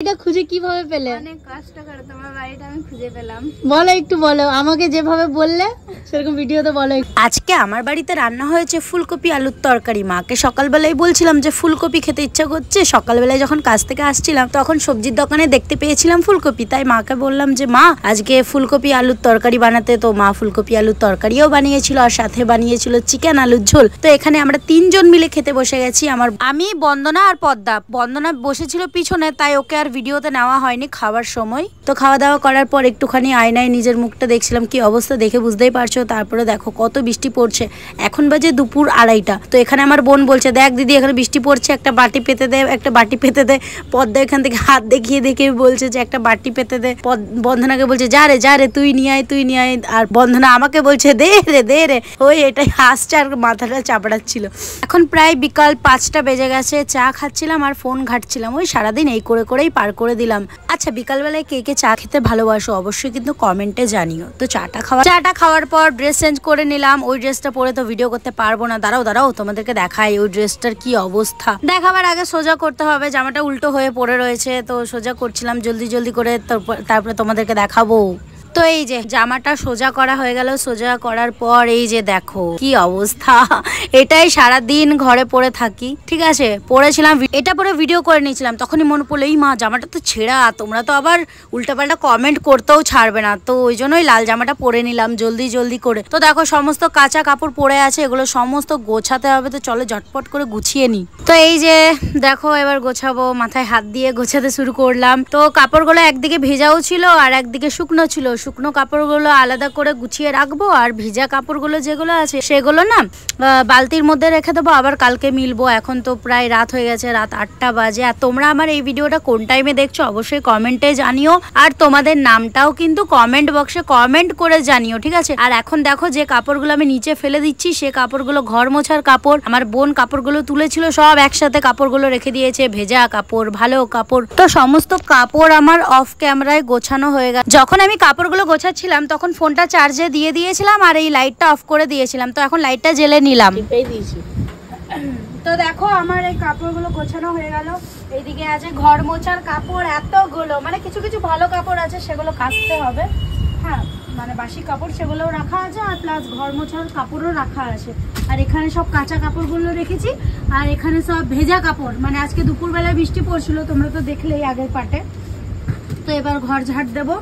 এটা খুঁজে কিভাবে পেলে? অনেক কষ্ট করে তোমার বাড়িটা আমি খুঁজে পেলাম। বলো একটু, বলো আমাকে যেভাবে বললে সেরকম ভিডিওতে বলো। আজকে আমার বাড়িতে রান্না হয়েছে ফুলকপি আলুর তরকারি। মাকে সকালবেলায় বলছিলাম যে ফুলকপি খেতে ইচ্ছা করছে। সকালবেলায় যখন কাজ থেকে আসছিলাম তখন সবজির দোকানে দেখতে পেয়েছিলাম ফুলকপি, তাই মাকে বললাম যে মা আজকে ফুলকপি আলুর তরকারি বানাতে। তো মা ফুলকপি আলুর তরকারিও বানিয়েছিল আর সাথে বানিয়েছিল চিকেন আলুর ঝোল। তো এখানে আমরা তিনজন মিলে খেতে বসে গেছি। আমি বন্দনা আর পদ্মা। বন্দনা বসেছিল পিছনে, তাই ওকে আর ভিডিওতে নেওয়া হয়নি খাওয়ার সময়। তো খাওয়া দাওয়া করার পর একটুখানি আয়নায় নিজের মুখটা দেখছিলাম, কি অবস্থা দেখে বুঝতেই পারছো। তারপরে দেখো কত বৃষ্টি পড়ছে। এখন বাজে দুপুর 2:30টা। তো এখানে আমার বোন বলছে দেখ দিদি এখানে বৃষ্টি পড়ছে, একটা বাটি পেতে দে, একটা বাটি পেতে দে। পদ্মা এখান থেকে হাত দেখিয়ে দেখে বলছে যে একটা বাটি পেতে দে। বন্ধনাকে বলছে যা রে তুই নিয়ে আয়, তুই নিয়ে আয়। আর বন্ধনা আমাকে বলছে দে রে। ওই এটাই হাসছে আর মাথাটা চাপড়াচ্ছিল। এখন প্রায় বিকাল 5টা বেজে গেছে। চা খাচ্ছিলাম আর ফোন ঘাটছিলাম। ওই সারাদিন এই করেই পার করে দিলাম। আচ্ছা, বিকালবেলায় কে কে চা খেতে ভালোবাসো অবশ্যই কিন্তু কমেন্টে জানিও। তো চাটা খাওয়ার পর ড্রেস চেঞ্জ করে নিলাম। ওই ড্রেসটা পরে তো ভিডিও করতে পারবো না। দাঁড়াও তোমাদেরকে দেখাই ওই ড্রেসটার কি অবস্থা। দেখাবার আগে সোজা করতে হবে, জামাটা উল্টো হয়ে পড়ে রয়েছে। তো সোজা করছিলাম জলদি করে, তারপরে তোমাদেরকে দেখাবো। তো এই যে জামাটা সোজা করা হয়ে গেল। সোজা করার পর এই যে দেখো কি অবস্থা। এটাই সারাদিন ঘরে পরে থাকি, ঠিক আছে। পরেছিলাম, এটা পরে ভিডিও করে নিয়েছিলাম। তখনই মনে পড়লো এই মা জামাটা তো ছেঁড়া। তোমরা তো আবার উল্টাপাল্টা কমেন্ট করতেও ছাড়বে না। তো ওই জন্যই লাল জামাটা পরে নিলাম জলদি করে। তো দেখো সমস্ত কাঁচা কাপড় পরে আছে, এগুলো সমস্ত গোছাতে হবে। তো চলো ঝটপট করে গুছিয়ে নি। তো এই যে দেখো এবার গোছাবো। মাথায় হাত দিয়ে গোছাতে শুরু করলাম। তো কাপড়গুলো একদিকে ভেজাও ছিল আর একদিকে শুকনো ছিল। শুকনো কাপড়গুলো আলাদা করে গুছিয়ে রাখবো আর ভিজা কাপড়গুলো যেগুলো আছে সেগুলো না বালতির মধ্যে রেখে দেবো, আবার কালকে মিলবো। এখন তো প্রায় রাত হয়ে গেছে, রাত 8টা বাজে। আর তোমরা আমার এই ভিডিওটা কোন টাইমে দেখছো অবশ্যই কমেন্টে জানিও। আর তোমাদের নামটাও কিন্তু কমেন্ট বক্সে কমেন্ট করে জানিও, ঠিক আছে। আর এখন দেখো যে কাপড়গুলো আমি নিচে ফেলে দিচ্ছি সে কাপড়গুলো ঘর মোছার কাপড়। আমার বোন কাপড়গুলো তুলেছিল সব একসাথে কাপড়গুলো রেখে দিয়েছে, ভেজা কাপড় ভালো কাপড়। তো সমস্ত কাপড় আমার অফ ক্যামেরায় গোছানো হয়ে গেছে। যখন আমি কাপড়গুলো গোছাচ্ছিলাম তখন ফোনটা চার্জে দিয়ে দিয়েছিলাম আর এই লাইটটা অফ করে দিয়েছিলাম। তো এখন লাইটটা জ্বেলে নিলাম। তো দেখো আমার এই কাপড়গুলো গোছানো হয়ে গেল। এইদিকে আছে ঘর মোছার কাপড় এতগুলো, মানে কিছু ভালো কাপড় আছে সেগুলো কাচতে হবে। হ্যাঁ, মানে বাসি কাপড় সেগুলোও রাখা আছে আর প্লাস ঘর মোছার কাপড়ও রাখা আছে। আর এখানে সব কাঁচা কাপড়গুলো রেখেছি আর এখানে সব ভেজা কাপড়। মানে আজকে দুপুরবেলায় বৃষ্টি পড়ছিল, তোমরা তো দেখলেই আগের পার্টে। তো এবার ঘর ঝাড় দেবো।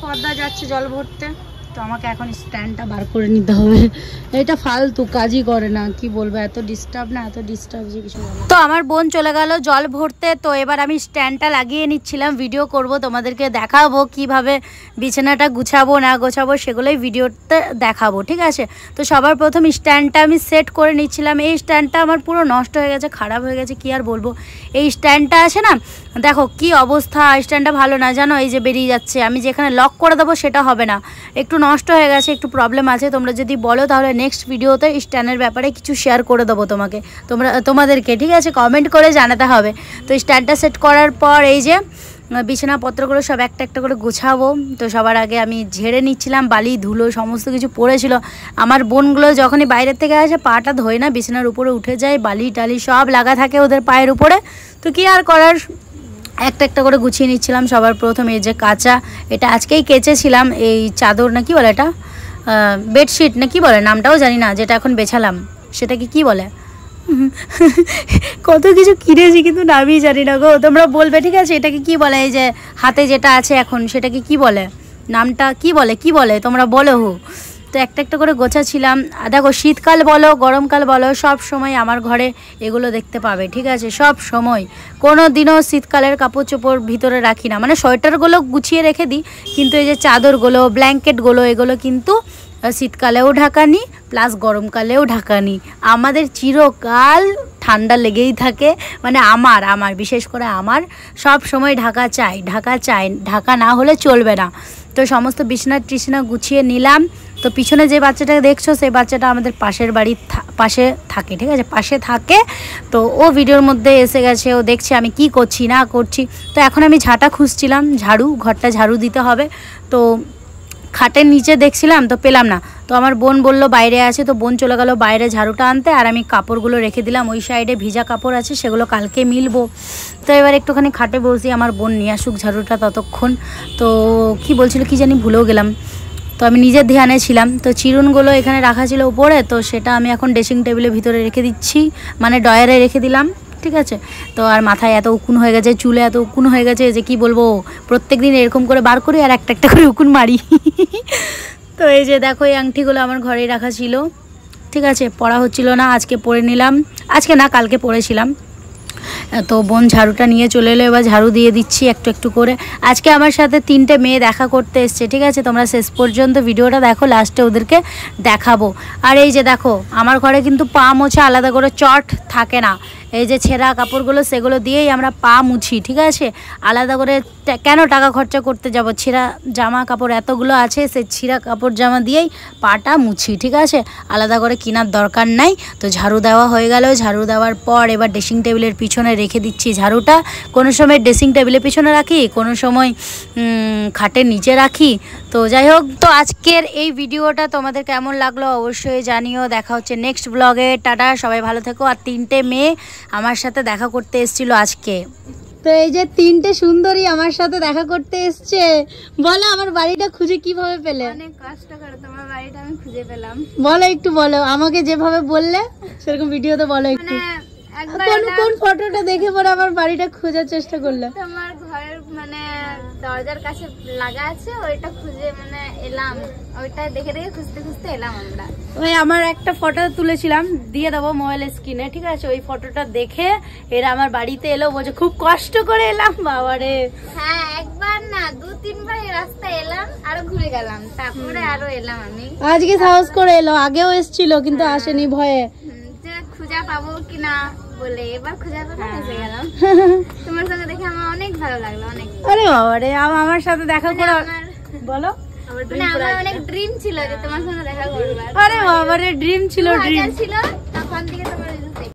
পদ্মা যাচ্ছে জল ভরতে। তো আমাকে এখন স্ট্যান্ডটা বার করে নিতে হবে। এটা ফালতু কাজই করে না, কি বলবো, এত ডিস্টার্ব যে কিছু বলে। তো আমার বোন চলে গেল জল ভরতে। তো এবার আমি স্ট্যান্ডটা লাগিয়ে নিচ্ছিলাম, ভিডিও করব, তোমাদেরকে দেখাবো কিভাবে বিছানাটা গুছাবো না গোছাবো সেগুলোই ভিডিওতে দেখাবো, ঠিক আছে। তো সবার প্রথম স্ট্যান্ডটা আমি সেট করে নিচ্ছিলাম। এই স্ট্যান্ডটা আমার পুরো নষ্ট হয়ে গেছে, খারাপ হয়ে গেছে, কি আর বলবো। এই স্ট্যান্ডটা আছে না, দেখো কি অবস্থা। স্ট্যান্ডটা ভালো না জানো, এই যে বেরিয়ে যাচ্ছে। আমি যেখানে লক করে দেবো সেটা হবে না, একটু নষ্ট হয়ে গেছে, একটু প্রবলেম আছে। তোমরা যদি বলো তাহলে নেক্সট ভিডিওতে স্ট্যান্ডের ব্যাপারে কিছু শেয়ার করে দেবো তোমাদেরকে, ঠিক আছে। কমেন্ট করে জানাতে হবে। তো স্ট্যান্ডটা সেট করার পর এই যে বিছানাপত্রগুলো সব একটা করে গোছাবো। তো সবার আগে আমি ঝেড়ে নিচ্ছিলাম, বালি ধুলো সমস্ত কিছু পড়েছিল। আমার বোনগুলো যখনই বাইরের থেকে আসে পাটা ধোয় না, বিছানার উপরে উঠে যায়, বালি টালি সব লাগা থাকে ওদের পায়ের উপরে। তো কি আর করার, একটা করে গুছিয়ে নিচ্ছিলাম। সবার প্রথম এই যে কাঁচা, এটা আজকেই কেচেছিলাম। এই চাদর না কি বলে, এটা বেডশিট না কি বলে, নামটাও জানি না, যেটা এখন বেছালাম সেটাকে কি বলে। কত কিছু কিনেছি কিন্তু নামই জানি না গো, তোমরা বলবে, ঠিক আছে। এটাকে কি বলে, এই যে হাতে যেটা আছে এখন সেটাকে কি বলে, নামটা কি বলে তোমরা বলো। তো একটা করে গোছাচ্ছিলাম। দেখো শীতকাল বলো গরমকাল বলো সব সময় আমার ঘরে এগুলো দেখতে পাবে, ঠিক আছে। সব সময়, কোনো দিনও শীতকালের কাপড় চোপড় ভিতরে রাখি না। মানে সোয়েটারগুলো গুছিয়ে রেখে দিই, কিন্তু এই যে চাদরগুলো ব্ল্যাঙ্কেটগুলো এগুলো কিন্তু শীতকালেও ঢাকানি প্লাস গরমকালেও ঢাকানি। আমাদের চিরকাল ঠান্ডা লেগেই থাকে। মানে আমার বিশেষ করে আমার সব সময় ঢাকা চাই, ঢাকা না হলে চলবে না। তো সমস্ত বিছানা গুছিয়ে নিলাম। তো পিছনে যে বাচ্চাটাকে দেখছো সেই বাচ্চাটা আমাদের পাশের বাড়ির পাশে থাকে, ঠিক আছে, পাশে থাকে। তো ও ভিডিওর মধ্যে এসে গেছে, ও দেখছে আমি কি করছি না করছি। তো এখন আমি ঝাঁটা খুঁজছিলাম, ঘরটা ঝাড়ু দিতে হবে। তো খাটের নিচে দেখছিলাম তো পেলাম না, তো আমার বোন বলল বাইরে আছে, তো বোন চলে গেল বাইরে ঝাড়ুটা আনতে, আর আমি কাপড়গুলো রেখে দিলাম ওই সাইডে, ভিজা কাপড় আছে সেগুলো কালকে মিলবো। তো এবার একটুখানি খাটে বসি, আমার বোন নিয়ে আসুক ঝাড়ুটা ততক্ষণ। তো কি বলছিল কি জানি ভুলেও গেলাম, তো আমি নিজের ধ্যানে ছিলাম। তো চিরুনগুলো এখানে রাখা ছিল উপরে, তো সেটা আমি এখন ড্রেসিং টেবিলের ভিতরে রেখে দিচ্ছি, মানে ডয়ারে রেখে দিলাম, ঠিক আছে। তো আর মাথায় এত উকুন হয়ে গেছে, চুলে এত উকুন হয়ে গেছে যে কি বলবো, প্রত্যেক দিন এরকম করে বার করি আর একটা একটা করে উকুন মারি। তো এই যে দেখো এই আংটিগুলো আমার ঘরেই রাখা ছিল, ঠিক আছে, পরা হচ্ছিল না, আজকে পরে নিলাম, আজকে না কালকে পরেছিলাম। তো বোন ঝাড়ুটা নিয়ে চলে এলো, এবার ঝাড়ু দিয়ে দিচ্ছি একটু একটু করে। আজকে আমার সাথে 3টে মেয়ে দেখা করতে এসছে, ঠিক আছে, তোমরা শেষ পর্যন্ত ভিডিওটা দেখো, লাস্টে ওদেরকে দেখাবো। আর এই যে দেখো আমার ঘরে কিন্তু পা মোছা আলাদা করে চট থাকে না, এই যে ছেঁড়া কাপড়গুলো সেগুলো দিয়েই আমরা পা মুছি, ঠিক আছে, আলাদা করে কেন টাকা খরচা করতে যাব, ছেঁড়া জামা কাপড় এতগুলো আছে, সেই ছেঁড়া কাপড় জামা দিয়েই পাটা মুছি, ঠিক আছে, আলাদা করে কেনার দরকার নাই। তো ঝাড়ু দেওয়া হয়ে গেল, ঝাড়ু দেওয়ার পর এবার ড্রেসিং টেবিলের পিছনে রেখে দিচ্ছি ঝাড়ুটা। কোনো সময় ড্রেসিং টেবিলের পিছনে রাখি, কোনো সময় খাটের নিচে রাখি। তো যাই হোক, তো আজকের এই ভিডিওটা তোমাদের কেমন লাগলো অবশ্যই জানিও। দেখা হচ্ছে নেক্সট ব্লগে, টাটা, সবাই ভালো থেকো। আর 3টে মেয়ে আমার সাথে দেখা করতে এসেছিল আজকে। তো এই যে 3টে সুন্দরী আমার সাথে দেখা করতে এসছে, বলো আমার বাড়িটা খুঁজে কিভাবে পেলে? অনেক কষ্ট করে তোমার বাড়িটা আমি খুঁজে পেলাম। বলো একটু, বলো আমাকে যেভাবে বললে সেরকম ভিডিওতে বলো একটু। মানে একবার কোন কোন ফটোটা দেখে পরে আমার বাড়িটা খোঁজার চেষ্টা করলে? তোমার ঘরের মানে দরজার কাছে লাগা আছে, ওইটা খুঁজে মানে এলাম, ওইটা দেখে দেখে খুঁজতে খুঁজতে এলাম আমরা। ওই আমার একটা ফটো তুলেছিলাম, দিয়ে দেবো মোবাইল স্ক্রিনে, ঠিক আছে, ওই ফটোটা দেখে এরা আমার বাড়িতে এলো, বলছে খুব কষ্ট করে এলাম। বাবারে, হ্যাঁ, একবার না 2-3বার এই রাস্তায় এলাম, আরো ঘুরে গেলাম, তারপরে আরো এলাম আমি। আজকে সাহস করে এলো, আগেও এসেছিল কিন্তু আসেনি ভয়ে। যে খুঁজে পাবো কিনা বলে, এবার খুঁজে পাবো এসে গেলাম। তোমার সঙ্গে দেখে আমার অনেক ভালো লাগলো, অনেক। আরে বাবারে, আমার সাথে দেখা করে আমার বলো। মানে আমার অনেক ড্রিম ছিল যে তোমার সঙ্গে দেখা করবার। আরে বাবারে, ড্রিম ছিল, ড্রিম ছিল